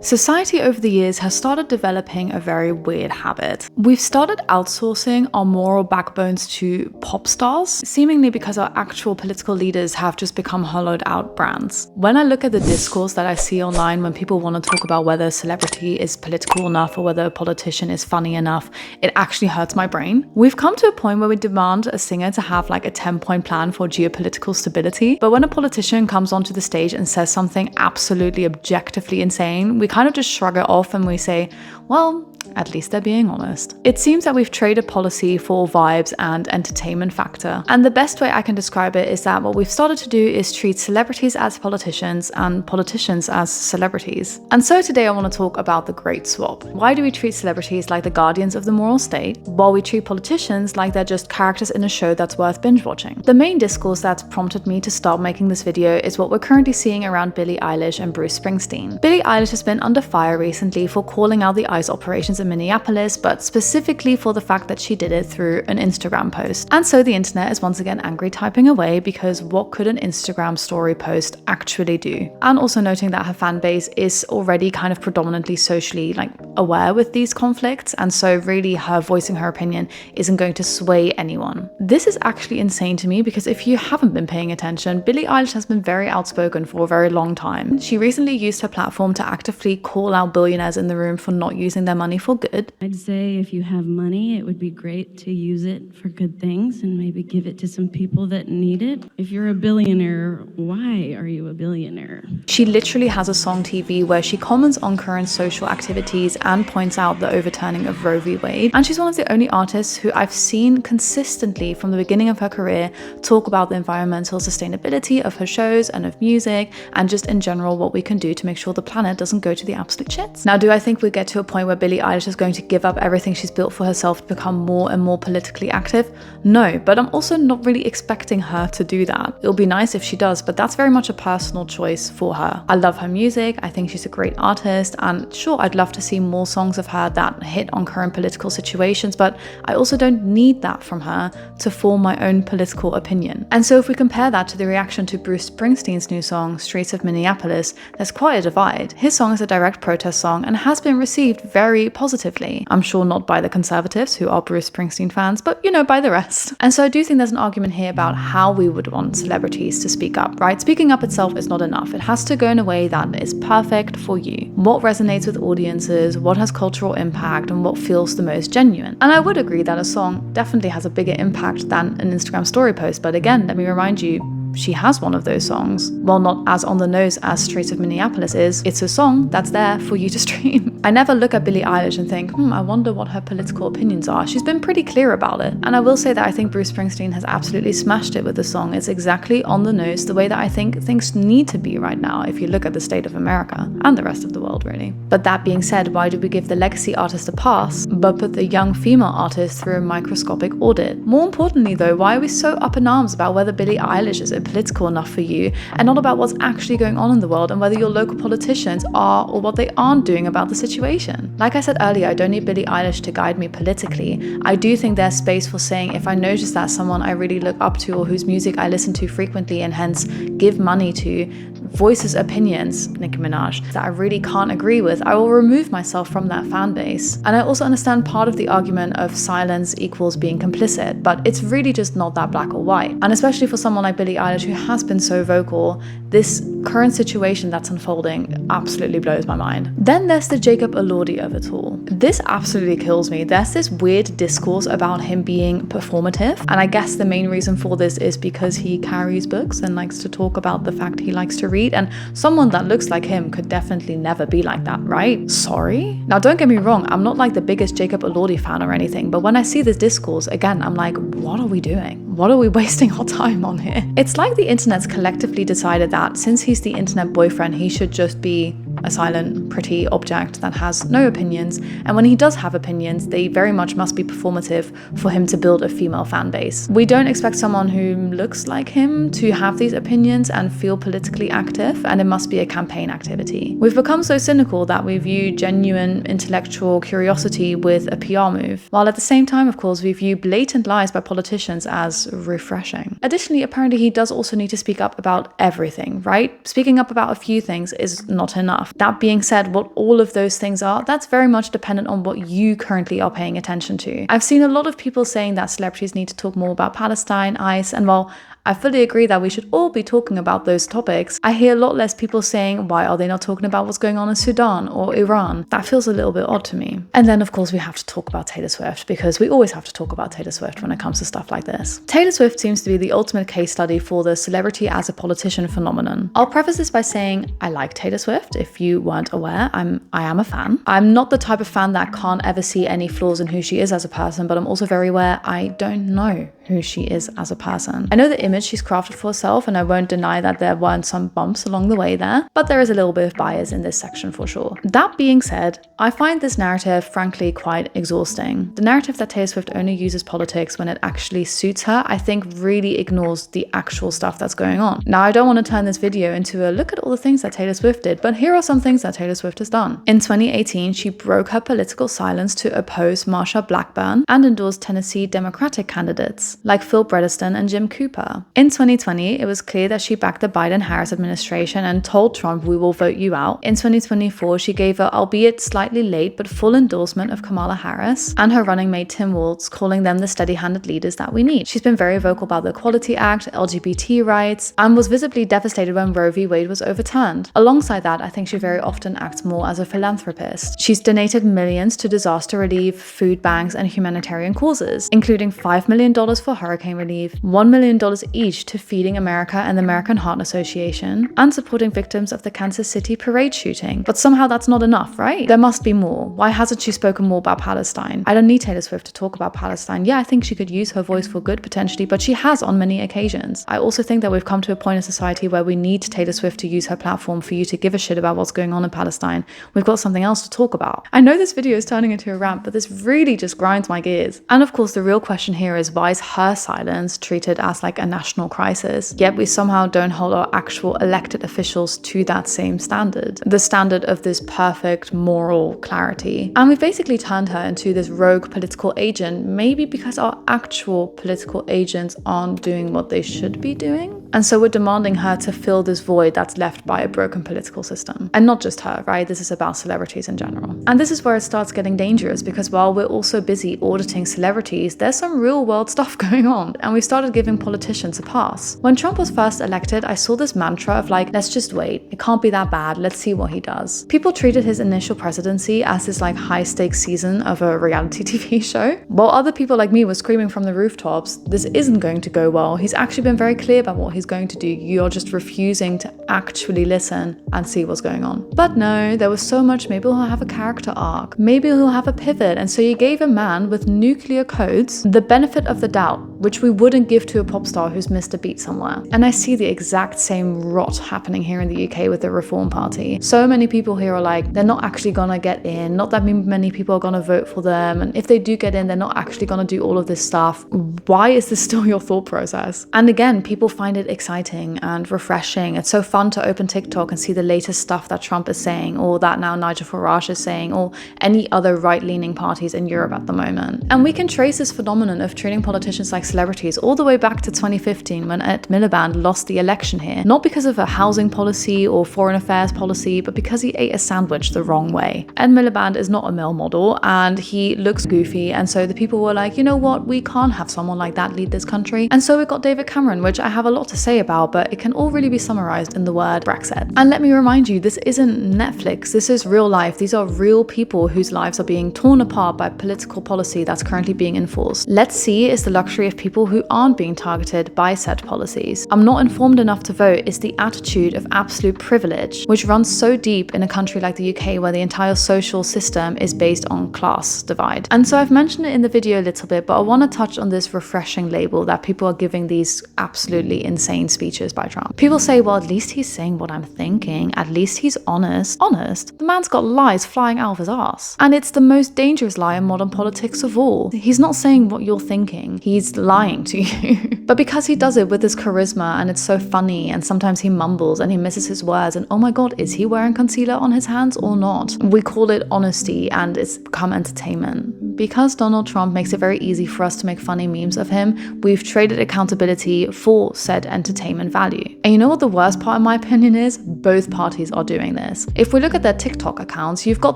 Society over the years has started developing a very weird habit. We've started outsourcing our moral backbones to pop stars, seemingly because our actual political leaders have just become hollowed out brands. When I look at the discourse that I see online when people want to talk about whether a celebrity is political enough or whether a politician is funny enough, it actually hurts my brain. We've come to a point where we demand a singer to have like a 10-point plan for geopolitical stability, but when a politician comes onto the stage and says something absolutely objectively insane, we kind of just shrug it off and we say, well, at least they're being honest. It seems that we've traded policy for vibes and entertainment factor. And the best way I can describe it is that what we've started to do is treat celebrities as politicians and politicians as celebrities. And so today I want to talk about the great swap. Why do we treat celebrities like the guardians of the moral state, while we treat politicians like they're just characters in a show that's worth binge watching? The main discourse that's prompted me to start making this video is what we're currently seeing around Billie Eilish and Bruce Springsteen. Billie Eilish has been under fire recently for calling out the ICE operations in Minneapolis, but specifically for the fact that she did it through an Instagram post. And so the internet is once again angry typing away, because what could an Instagram story post actually do? And also noting that her fan base is already kind of predominantly socially aware with these conflicts, and so really her voicing her opinion isn't going to sway anyone. This is actually insane to me, because if you haven't been paying attention, Billie Eilish has been very outspoken for a very long time. She recently used her platform to actively call out billionaires in the room for not using their money for good. I'd say if you have money, it would be great to use it for good things and maybe give it to some people that need it. If you're a billionaire, why are you a billionaire? She literally has a song TV where she comments on current social activities and points out the overturning of Roe v. Wade. And she's one of the only artists who I've seen consistently from the beginning of her career talk about the environmental sustainability of her shows and of music, and just in general what we can do to make sure the planet doesn't go to the absolute shits. Now, do I think we get to a point where Billie Eilish is going to give up everything she's built for herself to become more and more politically active? No, but I'm also not really expecting her to do that. It'll be nice if she does, but that's very much a personal choice for her. I love her music, I think she's a great artist, and sure, I'd love to see more songs of her that hit on current political situations, but I also don't need that from her to form my own political opinion. And so if we compare that to the reaction to Bruce Springsteen's new song, Streets of Minneapolis, there's quite a divide. His song is a direct protest song and has been received very positively. I'm sure not by the conservatives, who are Bruce Springsteen fans, but by the rest. And so I do think there's an argument here about how we would want celebrities to speak up, right? Speaking up itself is not enough. It has to go in a way that is perfect for you. What resonates with audiences, what has cultural impact, and what feels the most genuine. And I would agree that a song definitely has a bigger impact than an Instagram story post, but again, let me remind you, she has one of those songs. While not as on the nose as Streets of Minneapolis is, it's a song that's there for you to stream. I never look at Billie Eilish and think, I wonder what her political opinions are. She's been pretty clear about it. And I will say that I think Bruce Springsteen has absolutely smashed it with the song. It's exactly on the nose, the way that I think things need to be right now, if you look at the state of America and the rest of the world, really. But that being said, why do we give the legacy artist a pass, but put the young female artist through a microscopic audit? More importantly though, why are we so up in arms about whether Billie Eilish is political enough for you, and not about what's actually going on in the world and whether your local politicians are or what they aren't doing about the situation? Like I said earlier, I don't need Billie Eilish to guide me politically. I do think there's space for saying, if I notice that someone I really look up to or whose music I listen to frequently and hence give money to voices opinions, Nicki Minaj, that I really can't agree with, I will remove myself from that fan base. And I also understand part of the argument of silence equals being complicit, but it's really just not that black or white. And especially for someone like Billie Eilish, who has been so vocal, this current situation that's unfolding absolutely blows my mind. Then there's the Jacob Elordi of it all. This absolutely kills me. There's this weird discourse about him being performative, and I guess the main reason for this is because he carries books and likes to talk about the fact he likes to read, and someone that looks like him could definitely never be like that, right? Sorry? Now don't get me wrong, I'm not like the biggest Jacob Elordi fan or anything, but when I see this discourse, again, I'm like, what are we doing? What are we wasting our time on here? It's like the internet's collectively decided that since he's the internet boyfriend, he should just be a silent, pretty object that has no opinions, and when he does have opinions, they very much must be performative for him to build a female fan base. We don't expect someone who looks like him to have these opinions and feel politically active, and it must be a campaign activity. We've become so cynical that we view genuine intellectual curiosity with a PR move, while at the same time, of course, we view blatant lies by politicians as refreshing. Additionally, apparently he does also need to speak up about everything, right? Speaking up about a few things is not enough. stuff. That being said, what all of those things are, that's very much dependent on what you currently are paying attention to. I've seen a lot of people saying that celebrities need to talk more about Palestine, ICE, and while I fully agree that we should all be talking about those topics, I hear a lot less people saying, why are they not talking about what's going on in Sudan or Iran? That feels a little bit odd to me. And then of course we have to talk about Taylor Swift, because we always have to talk about Taylor Swift when it comes to stuff like this. Taylor Swift seems to be the ultimate case study for the celebrity as a politician phenomenon. I'll preface this by saying I like Taylor Swift. If you weren't aware, I am a fan. I'm not the type of fan that can't ever see any flaws in who she is as a person, but I'm also very aware I don't know who she is as a person. I know the image she's crafted for herself, and I won't deny that there weren't some bumps along the way there, but there is a little bit of bias in this section for sure. That being said, I find this narrative frankly quite exhausting. The narrative that Taylor Swift only uses politics when it actually suits her, I think really ignores the actual stuff that's going on. Now, I don't want to turn this video into a look at all the things that Taylor Swift did, but here are some things that Taylor Swift has done. In 2018, she broke her political silence to oppose Marsha Blackburn and endorsed Tennessee Democratic candidates like Phil Bredesen and Jim Cooper. In 2020, it was clear that she backed the Biden-Harris administration and told Trump, "We will vote you out." In 2024, she gave a, albeit slightly late, but full endorsement of Kamala Harris and her running mate Tim Walz, calling them the steady-handed leaders that we need. She's been very vocal about the Equality Act, LGBT rights, and was visibly devastated when Roe v. Wade was overturned. Alongside that, I think she very often acts more as a philanthropist. She's donated millions to disaster relief, food banks, and humanitarian causes, including $5 million for hurricane relief, $1 million each to Feeding America and the American Heart Association, and supporting victims of the Kansas City parade shooting. But somehow that's not enough, right? There must be more. Why hasn't she spoken more about Palestine? I don't need Taylor Swift to talk about Palestine. Yeah, I think she could use her voice for good potentially, but she has on many occasions. I also think that we've come to a point in society where we need Taylor Swift to use her platform for you to give a shit about what's going on in Palestine. We've got something else to talk about. I know this video is turning into a rant, but this really just grinds my gears. And of course, the real question here is, why is her silence treated as like a national crisis? Yet we somehow don't hold our actual elected officials to that same standard. The standard of this perfect moral clarity. And we've basically turned her into this rogue political agent, maybe because our actual political agents aren't doing what they should be doing. And so we're demanding her to fill this void that's left by a broken political system. And not just her, right? This is about celebrities in general. And this is where it starts getting dangerous, because while we're also busy auditing celebrities, there's some real world stuff going on. And we started giving politicians a pass. When Trump was first elected, I saw this mantra of like, let's just wait. It can't be that bad. Let's see what he does. People treated his initial presidency as this like high stakes season of a reality TV show. While other people like me were screaming from the rooftops, this isn't going to go well. He's actually been very clear about what he's going to do. You're just refusing to actually listen and see what's going on. But no, there was so much, maybe he'll have a character arc. Maybe he'll have a pivot. And so you gave a man with nuclear codes the benefit of the doubt, which we wouldn't give to a pop star who's missed a beat somewhere. And I see the exact same rot happening here in the UK with the Reform Party. So many people here are like, they're not actually gonna get in, not that many people are gonna vote for them, and if they do get in, they're not actually gonna do all of this stuff. Why is this still your thought process? And again, people find it exciting and refreshing. It's so fun to open TikTok and see the latest stuff that Trump is saying, or that now Nigel Farage is saying, or any other right-leaning parties in Europe at the moment. And we can trace this phenomenon of treating politicians like celebrities all the way back to 2015 when Ed Miliband lost the election here, not because of a housing policy or foreign affairs policy, but because he ate a sandwich the wrong way. Ed Miliband is not a male model and he looks goofy, and so the people were like, you know what, we can't have someone like that lead this country. And so we got David Cameron, which I have a lot to say about, but it can all really be summarized in the word Brexit. And let me remind you, this isn't Netflix, this is real life. These are real people whose lives are being torn apart by political policy that's currently being enforced. Let's see is the luxury of people who aren't being targeted by said policies. I'm not informed enough to vote is the attitude of absolute privilege, which runs so deep in a country like the UK where the entire social system is based on class divide. And so I've mentioned it in the video a little bit, but I want to touch on this refreshing label that people are giving these absolutely insane speeches by Trump. People say, well, at least he's saying what I'm thinking. At least he's honest. Honest? The man's got lies flying out of his ass. And it's the most dangerous lie in modern politics of all. He's not saying what you're thinking. He's lying to you. But because he does it with his charisma and it's so funny, and sometimes he mumbles and he misses his words, and oh my god, is he wearing concealer on his hands or not? We call it honesty and it's become entertainment. Because Donald Trump makes it very easy for us to make funny memes of him, we've traded accountability for said entertainment value. And you know what the worst part in my opinion is? Both parties are doing this. If we look at their TikTok accounts, you've got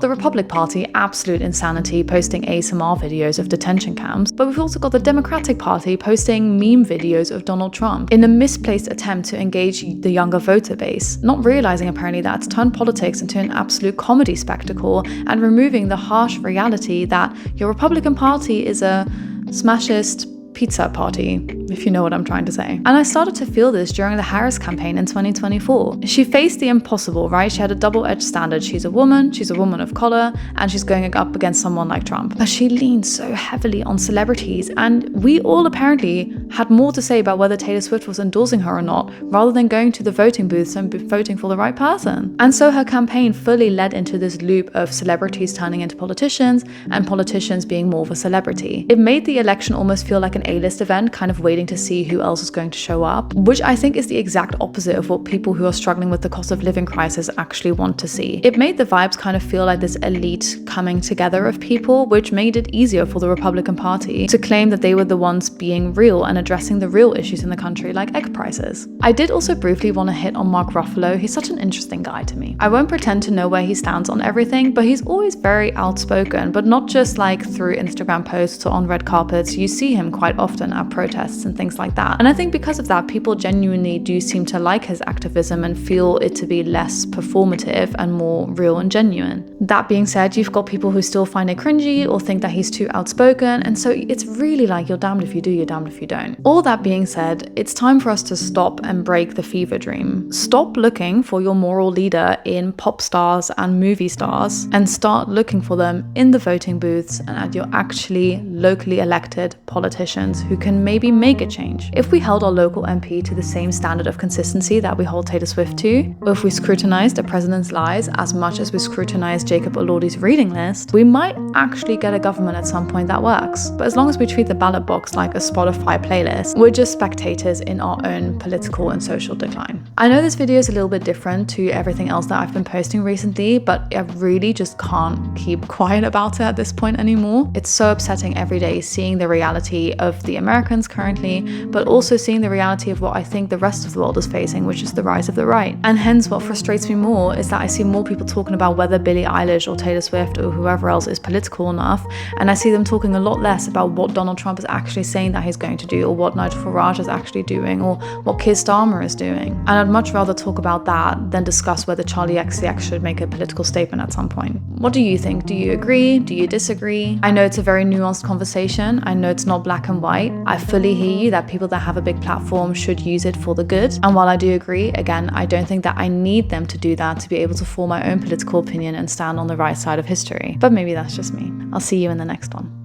the Republican Party, absolute insanity, posting ASMR videos of detention camps, but we've also got the Democratic Party posting meme videos of Donald Trump in a misplaced attempt to engage the younger voter base, not realizing apparently that it's turned politics into an absolute comedy spectacle and removing the harsh reality that your Republican Party is a smashist pizza party, if you know what I'm trying to say. And I started to feel this during the Harris campaign in 2024. She faced the impossible, right? She had a double-edged standard. She's a woman of color, and she's going up against someone like Trump. But she leaned so heavily on celebrities, and we all apparently had more to say about whether Taylor Swift was endorsing her or not, rather than going to the voting booths and voting for the right person. And so her campaign fully led into this loop of celebrities turning into politicians, and politicians being more of a celebrity. It made the election almost feel like an A-list event, kind of waiting to see who else is going to show up, which I think is the exact opposite of what people who are struggling with the cost of living crisis actually want to see. It made the vibes kind of feel like this elite coming together of people, which made it easier for the Republican Party to claim that they were the ones being real and addressing the real issues in the country, like egg prices. I did also briefly want to hit on Mark Ruffalo. He's such an interesting guy to me. I won't pretend to know where he stands on everything, but he's always very outspoken, but not just like through Instagram posts or on red carpets. You see him quite often at protests and things like that. And I think because of that, people genuinely do seem to like his activism and feel it to be less performative and more real and genuine. That being said, you've got people who still find it cringy or think that he's too outspoken, and so it's really like you're damned if you do, you're damned if you don't. All that being said, it's time for us to stop and break the fever dream. Stop looking for your moral leader in pop stars and movie stars and start looking for them in the voting booths and at your actually locally elected politicians who can maybe make a change. If we held our local MP to the same standard of consistency that we hold Taylor Swift to, or if we scrutinized the president's lies as much as we scrutinize Jacob Elordi's reading list, we might actually get a government at some point that works. But as long as we treat the ballot box like a Spotify playlist, we're just spectators in our own political and social decline. I know this video is a little bit different to everything else that I've been posting recently, but I really just can't keep quiet about it at this point anymore. It's so upsetting every day seeing the reality of the Americans currently, but also seeing the reality of what I think the rest of the world is facing, which is the rise of the right. And hence what frustrates me more is that I see more people talking about whether Billie Eilish or Taylor Swift or whoever else is political enough, and I see them talking a lot less about what Donald Trump is actually saying that he's going to do, or what Nigel Farage is actually doing, or what Keir Starmer is doing. And I'd much rather talk about that than discuss whether Charlie XCX should make a political statement at some point. What do you think? Do you agree? Do you disagree? I know it's a very nuanced conversation. I know it's not black and white. I fully hear you that people that have a big platform should use it for the good. And while I do agree, again, I don't think that I need them to do that to be able to form my own political opinion and stand on the right side of history. But maybe that's just me. I'll see you in the next one.